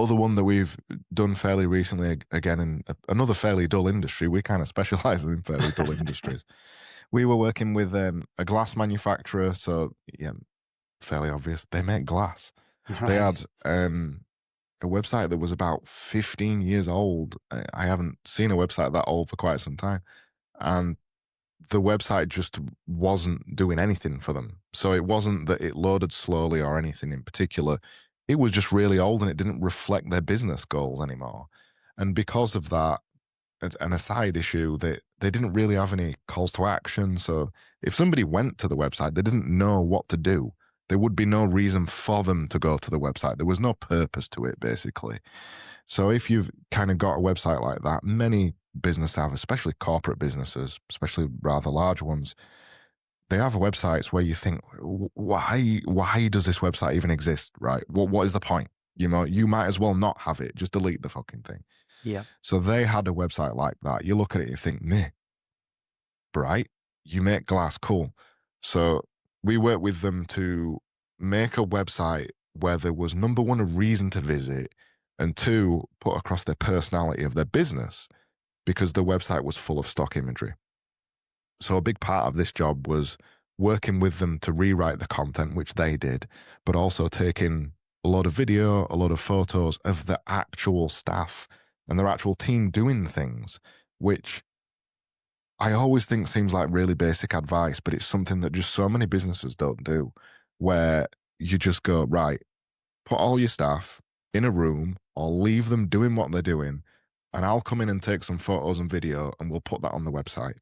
Other one that we've done fairly recently, again, in another fairly dull industry, we kind of specialize in fairly dull industries. We were working with a glass manufacturer. So, yeah, fairly obvious. They make glass. They Right. had a website that was about 15 years old. I haven't seen a website that old for quite some time. And the website just wasn't doing anything for them. So it wasn't that it loaded slowly or anything in particular. It was just really old and it didn't reflect their business goals anymore. And because of that, and a side issue, they didn't really have any calls to action. So if somebody went to the website, they didn't know what to do. There would be no reason for them to go to the website. There was no purpose to it, basically. So if you've kind of got a website like that, many businesses have, especially corporate businesses, especially rather large ones, they have websites where you think, why does this website even exist, right? What is the point? You might as well not have it. Just delete the fucking thing. Yeah. So they had a website like that. You look at it, you think, meh, bright. You make glass, cool. So we worked with them to make a website where there was, number one, a reason to visit, and two, put across their personality of their business, because the website was full of stock imagery. So a big part of this job was working with them to rewrite the content, which they did, but also taking a lot of video, a lot of photos of the actual staff and their actual team doing things, which I always think seems like really basic advice, but it's something that just so many businesses don't do, where you just go, right, put all your staff in a room or leave them doing what they're doing, and I'll come in and take some photos and video and we'll put that on the website.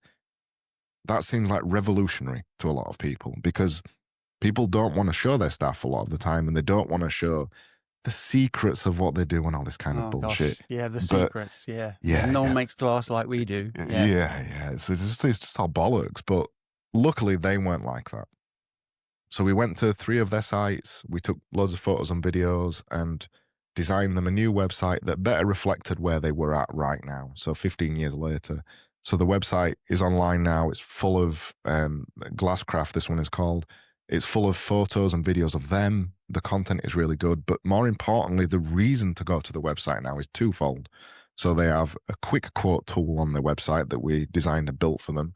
That seems like revolutionary to a lot of people because people don't want to show their staff a lot of the time and they don't want to show the secrets of what they do and all this kind of Oh bullshit. gosh. Yeah, the But secrets. Yeah. Yeah. yeah, No one yeah, makes glass like we do. yeah, Yeah. yeah. It's just all bollocks. But luckily, they weren't like that. So we went to 3 of their sites. We took loads of photos and videos and designed them a new website that better reflected where they were at right now. So 15 years later. So the website is online now. It's full of Glasscraft, this one is called. It's full of photos and videos of them. The content is really good. But more importantly, the reason to go to the website now is twofold. So they have a quick quote tool on their website that we designed and built for them,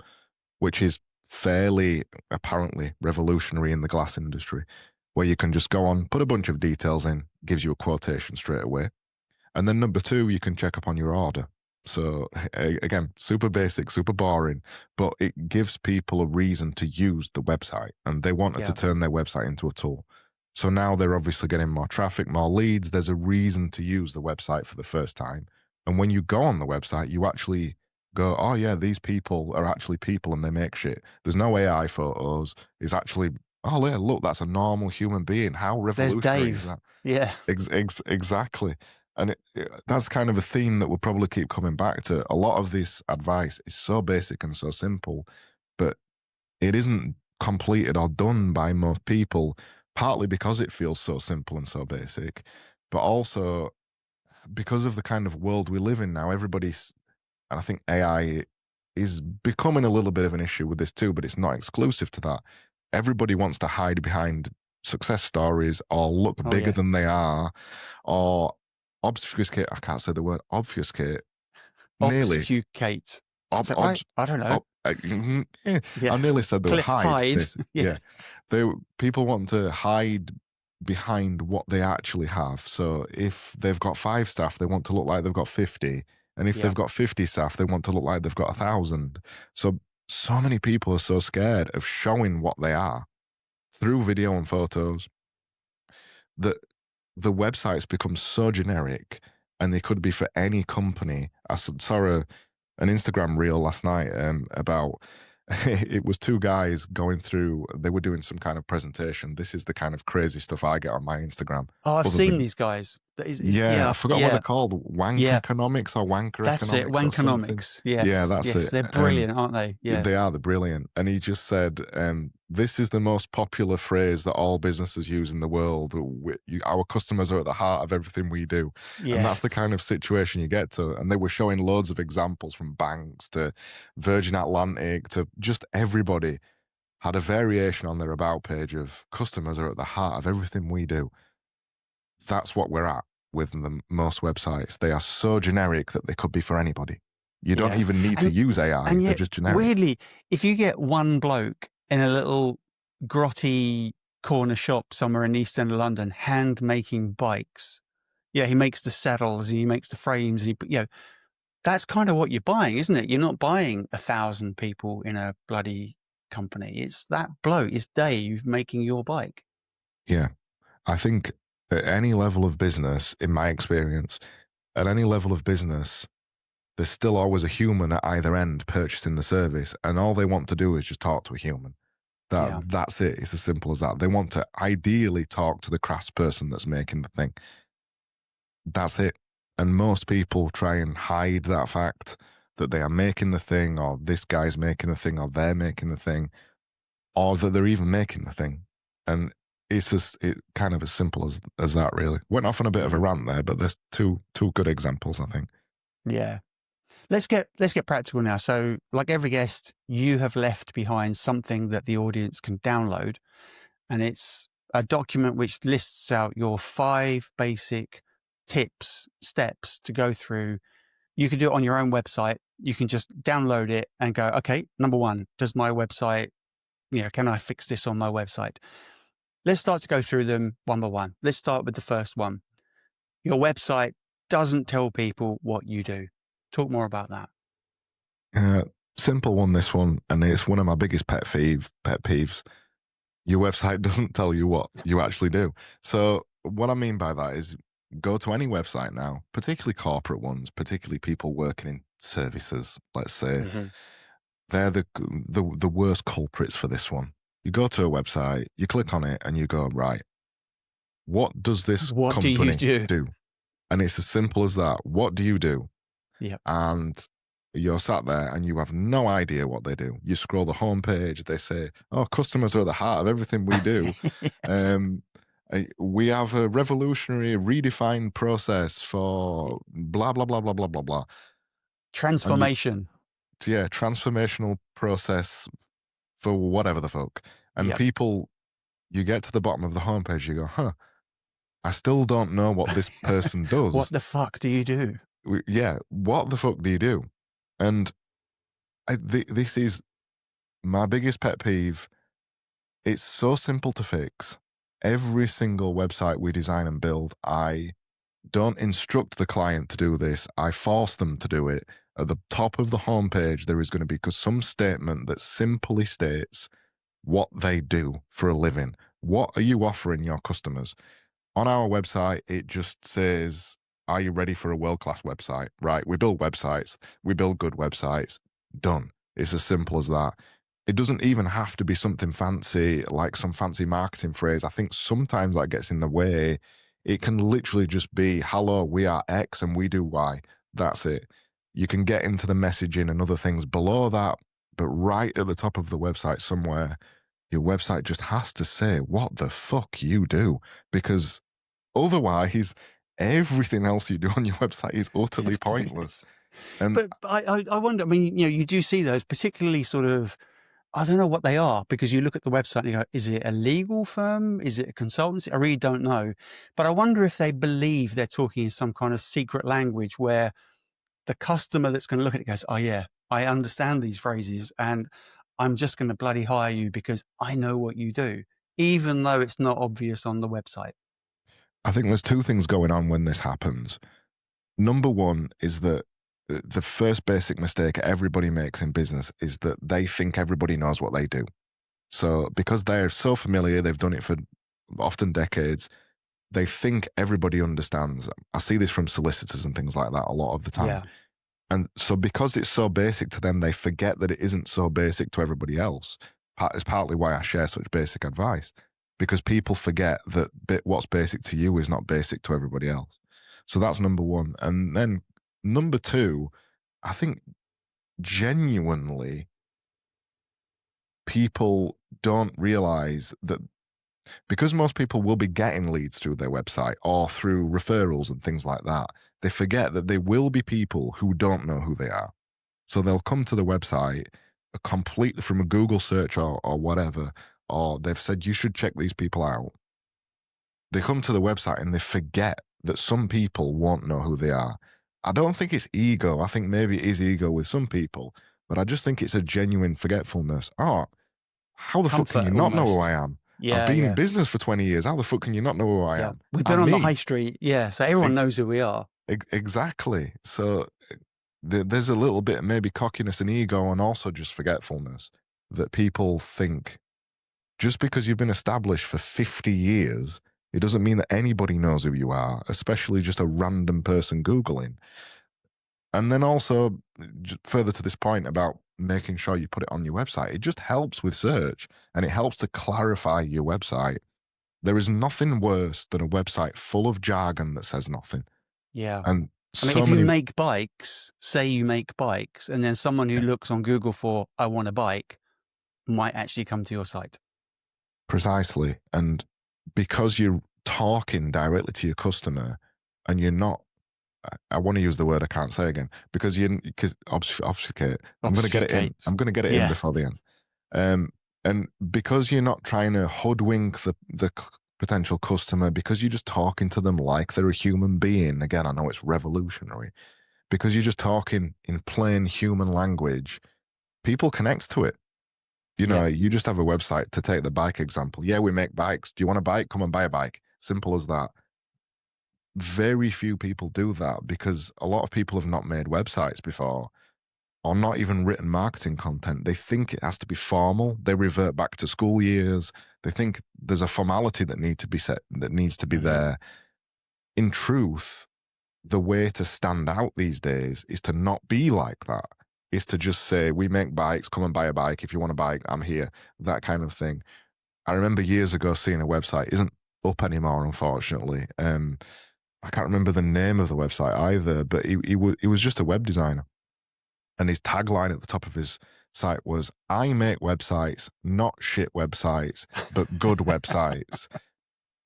which is fairly apparently revolutionary in the glass industry, where you can just go on, put a bunch of details in, gives you a quotation straight away. And then number 2, you can check up on your order. So again, super basic, super boring, but it gives people a reason to use the website, and they wanted to Yeah. turn their website into a tool. So now they're obviously getting more traffic, more leads. There's a reason to use the website for the first time. And when you go on the website, you actually go, oh yeah, these people are actually people and they make shit. There's no AI photos. It's actually, oh yeah, look, that's a normal human being. How There's revolutionary is Dave. that? Yeah. Exactly. And that's kind of a theme that we'll probably keep coming back to. A lot of this advice is so basic and so simple, but it isn't completed or done by most people, partly because it feels so simple and so basic, but also because of the kind of world we live in now. Everybody's, and I think AI is becoming a little bit of an issue with this too, but it's not exclusive to that. Everybody wants to hide behind success stories or look Oh bigger yeah. than they are or obfuscate. I can't say the word obfuscate. Nearly. Obfuscate. Is Ob, that ob, right? I don't know. ob, yeah, Yeah. I nearly said the word hide. Hide. Yeah. Yeah. People want to hide behind what they actually have. So if they've got 5 staff, they want to look like they've got 50. And if Yeah. they've got 50 staff, they want to look like they've got 1,000. So many people are so scared of showing what they are through video and photos that the websites become so generic, and they could be for any company. I saw an Instagram reel last night about it was 2 guys going through, they were doing some kind of presentation. This is the kind of crazy stuff I get on my Instagram. Oh, I've Other seen than, these guys. yeah, I Yeah. forgot what they're Yeah. called. Wank Yeah. economics or wanker That's it. economics or something. Wankonomics. Yeah, Yes. that's Yes. it. They're brilliant, aren't they? Yeah. They are, the brilliant. And he just said, this is the most popular phrase that all businesses use in the world. Our customers are at the heart of everything we do. And Yeah. that's the kind of situation you get to. And they were showing loads of examples from banks to Virgin Atlantic to just everybody had a variation on their about page of customers are at the heart of everything we do. That's what we're at. with most websites. They are so generic that they could be for anybody. You don't Yeah. even need to use AI. And They're yet, just generic. weirdly, if you get one bloke in a little grotty corner shop somewhere in East End of London, hand making bikes, yeah, he makes the saddles and he makes the frames, and that's kind of what you're buying, isn't it? You're not buying 1,000 people in a bloody company. It's that bloke, it's Dave making your bike. Yeah. I think at any level of business, in my experience, at any level of business, there's still always a human at either end purchasing the service, and all they want to do is just talk to a human. That's it. It's as simple as that. They want to ideally talk to the craftsperson that's making the thing. That's it. And most people try and hide that fact that they are making the thing, or this guy's making the thing, or they're making the thing, or that they're even making the thing. And it's just kind of as simple as that, really. Went off on a bit of a rant there, but there's two good examples, I think. Yeah. Let's get practical now. So, like every guest, you have left behind something that the audience can download, and it's a document which lists out your 5 basic steps to go through. You can do it on your own website. You can just download it and go, okay, number 1, does my website, can I fix this on my website? Let's start to go through them one by one. Let's start with the first one. Your website doesn't tell people what you do. Talk more about that. Simple one, this one, and it's one of my biggest pet peeves. Your website doesn't tell you what you actually do. So what I mean by that is, go to any website now, particularly corporate ones, particularly people working in services, let's say. Mm-hmm. They're the worst culprits for this one. You go to a website, you click on it, and you go, right, what does this company do? And it's as simple as that. What do you do? Yeah. And you're sat there and you have no idea what they do. You scroll the homepage, they say, oh, customers are at the heart of everything we do. Yes. We have a revolutionary redefined process for blah, blah, blah, blah, blah, blah, blah. Transformation. Transformational process for whatever the fuck. And people, you get to the bottom of the homepage, you go, I still don't know what this person does. What the fuck do you do? Yeah, what the fuck do you do? And this is my biggest pet peeve. It's so simple to fix. Every single website we design and build, I don't instruct the client to do this. I force them to do it. At the top of the homepage, there is going to be some statement that simply states what they do for a living. What are you offering your customers? On our website, it just says, are you ready for a world-class website? Right, we build websites. We build good websites. Done. It's as simple as that. It doesn't even have to be something fancy, like some fancy marketing phrase. I think sometimes that gets in the way. It can literally just be, hello, we are X and we do Y. That's it. You can get into the messaging and other things below that, but right at the top of the website somewhere, your website just has to say what the fuck you do, because otherwise everything else you do on your website is utterly pointless. But I wonder, I mean, you do see those, particularly sort of, I don't know what they are, because you look at the website and you go, is it a legal firm? Is it a consultancy? I really don't know. But I wonder if they believe they're talking in some kind of secret language where the customer that's going to look at it goes, oh yeah, I understand these phrases and I'm just going to bloody hire you because I know what you do, even though it's not obvious on the website. I think there's 2 things going on when this happens. Number one is that the first basic mistake everybody makes in business is that they think everybody knows what they do. So because they're so familiar, they've done it for often decades, they think everybody understands. I see this from solicitors and things like that a lot of the time. Yeah. And so because it's so basic to them, they forget that it isn't so basic to everybody else. It's partly why I share such basic advice, because people forget that what's basic to you is not basic to everybody else. So that's number one. And then number 2, I think genuinely people don't realize that, because most people will be getting leads through their website or through referrals and things like that, they forget that there will be people who don't know who they are. So they'll come to the website completely from a Google search or whatever, or they've said, you should check these people out. They come to the website and they forget that some people won't know who they are. I don't think it's ego. I think maybe it is ego with some people, but I just think it's a genuine forgetfulness. Oh, how the fuck can Comfort you not know who almost. I am? I've Yeah, been in yeah, business for 20 years. How the fuck can you not know who I yeah. am? We've been I'm on the me. high street, yeah, so everyone knows who we are. Exactly. So there's a little bit maybe cockiness and ego, and also just forgetfulness that people think just because you've been established for 50 years, it doesn't mean that anybody knows who you are, especially just a random person Googling. And then also, further to this point about making sure you put it on your website, it just helps with search and it helps to clarify your website. There is nothing worse than a website full of jargon that says nothing. Yeah. And I mean, so if you many, make bikes, say you make bikes, and then someone who looks on Google for "I want a bike" might actually come to your site. precisely. And because you're talking directly to your customer and you're not, I want to use the word I can't say again because obfuscate. I'm going to get it in. Obfuscate. I'm going to get it in Yeah. before the end. And because you're not trying to hoodwink the potential customer, because you're just talking to them like they're a human being. Again, I know it's revolutionary. Because you're just talking in plain human language, people connect to it. You know, Yeah. you just have a website to take the bike example. Yeah, we make bikes. Do you want a bike? Come and buy a bike. Simple as that. Very few people do that because a lot of people have not made websites before or not even written marketing content. They think it has to be formal. They revert back to school years. They think there's a formality that needs to be set, that needs to be there. In truth, the way to stand out these days is to not be like that. Is to just say, we make bikes, come and buy a bike. If you want a bike, I'm here. That kind of thing. I remember years ago seeing a website, isn't up anymore, unfortunately. I can't remember the name of the website either, but he was just a web designer. And his tagline at the top of his site was, I make websites, not shit websites, but good websites.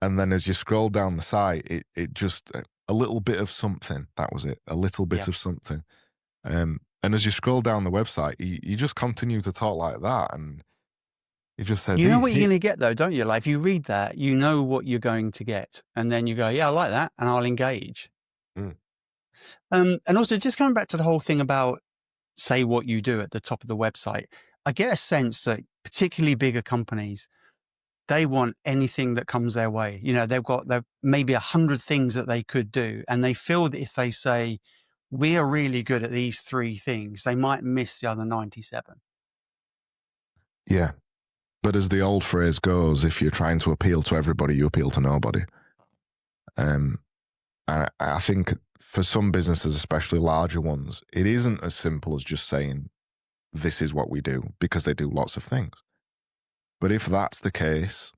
And then as you scroll down the site, it just, a little bit of something. That was it. A little bit of something. And as you scroll down the website, you just continue to talk like that. And he just said, You know what you're going to get though, don't you? Like if you read that, you know what you're going to get. And then you go, yeah, I like that. And I'll engage. Mm. And also just coming back to the whole thing about say what you do at the top of the website, I get a sense that particularly bigger companies, they want anything that comes their way. You know, they've maybe 100 things that they could do. And they feel that if they say, we are really good at these 3 things, they might miss the other 97. Yeah. But as the old phrase goes, if you're trying to appeal to everybody, you appeal to nobody. I think for some businesses, especially larger ones, it isn't as simple as just saying, this is what we do, because they do lots of things. But if that's the case,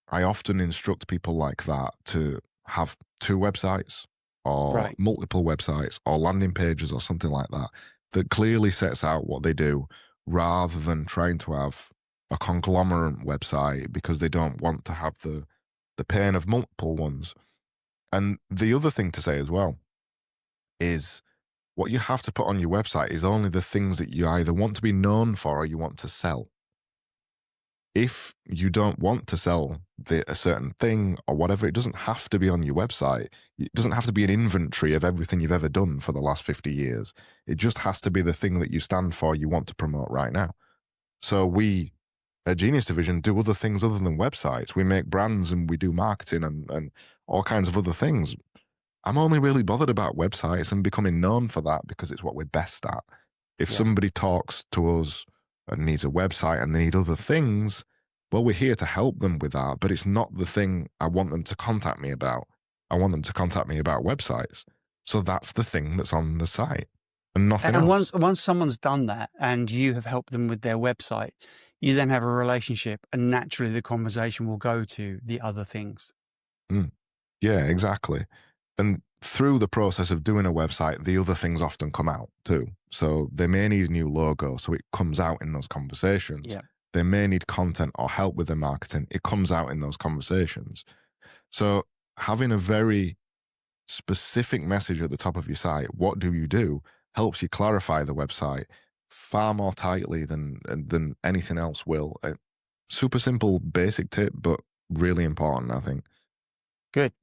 I often instruct people like that to have 2 websites or multiple websites or landing pages or something like that, that clearly sets out what they do rather than trying to have a conglomerate website because they don't want to have the pain of multiple ones. And the other thing to say as well is what you have to put on your website is only the things that you either want to be known for or you want to sell. If you don't want to sell a certain thing or whatever, it doesn't have to be on your website. It doesn't have to be an inventory of everything you've ever done for the last 50 years. It just has to be the thing that you stand for, you want to promote right now. So we, at Genius Division, do other things other than websites. We make brands and we do marketing and all kinds of other things. I'm only really bothered about websites and becoming known for that because it's what we're best at. If somebody talks to us and needs a website and they need other things, well, we're here to help them with that, but it's not the thing I want them to contact me about. I want them to contact me about websites. So that's the thing that's on the site and nothing else. And once someone's done that and you have helped them with their website, you then have a relationship and naturally the conversation will go to the other things. Yeah, exactly. And through the process of doing a website, the other things often come out too. So they may need a new logo, so it comes out in those conversations. Yeah. They may need content or help with their marketing. It comes out in those conversations. So having a very specific message at the top of your site, what do you do, helps you clarify the website far more tightly than anything else will. Super simple, basic tip, but really important, I think. Good.